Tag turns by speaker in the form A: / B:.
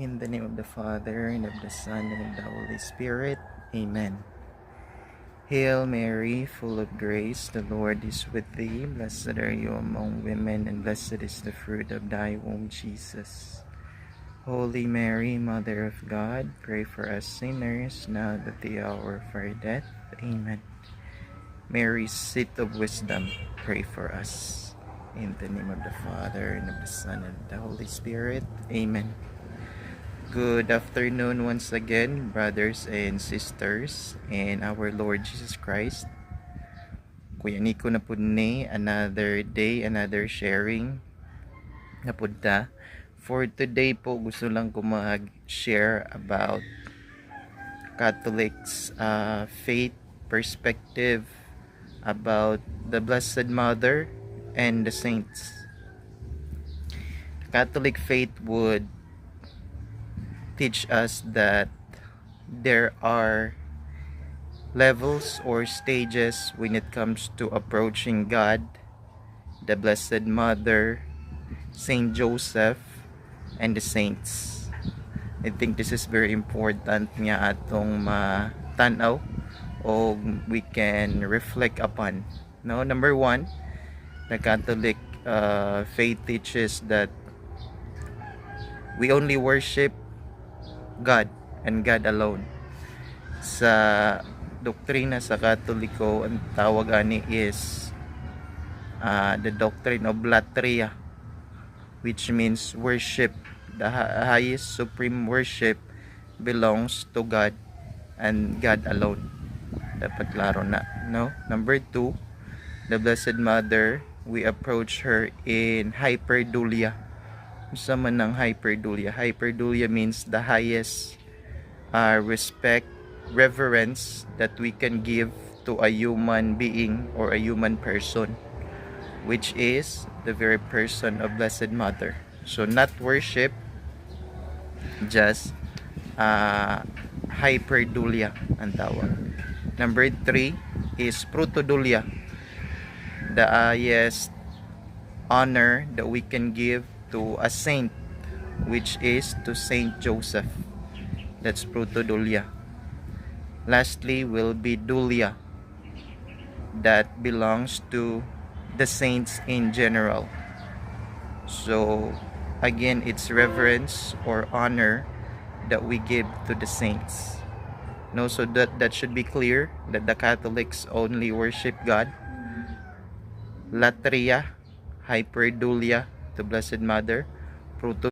A: In the name of the Father, and of the Son, and of the Holy Spirit. Amen. Hail Mary, full of grace, the Lord is with thee. Blessed are you among women, and blessed is the fruit of thy womb, Jesus. Holy Mary, Mother of God, pray for us sinners, now at the hour of our death. Amen. Mary, seat of wisdom, pray for us. In the name of the Father, and of the Son, and of the Holy Spirit. Amen. Good afternoon once again, brothers and sisters in our Lord Jesus Christ. Kuya Nico na po ni another day, another sharing na punta. For today po, gusto lang ko mag-share about Catholics faith perspective about the Blessed Mother and the saints. Catholic faith would teach us that there are levels or stages when it comes to approaching God, the Blessed Mother, Saint Joseph, and the saints. I think this is very important nga atong matanaw o we can reflect upon. No, number one, the Catholic faith teaches that we only worship God and God alone. Sa doktrina sa Katoliko, ang tawag ani is the doctrine of latria, which means worship. The highest supreme worship belongs to God and God alone. Dapat klaro na, no? Number two, the Blessed Mother, we approach her in hyperdulia. Isa man ng hyperdulia. Hyperdulia means the highest respect, reverence that we can give to a human being or a human person, which is the very person of Blessed Mother. So not worship, just hyperdulia ang tawag. Number three is protodulia, the highest honor that we can give to a saint, which is to Saint Joseph. That's protodulia. Lastly will be dulia, that belongs to the saints in general. So again, it's reverence or honor that we give to the saints. No, so that should be clear that the Catholics only worship God. Latria, hyperdulia, the Blessed Mother, proto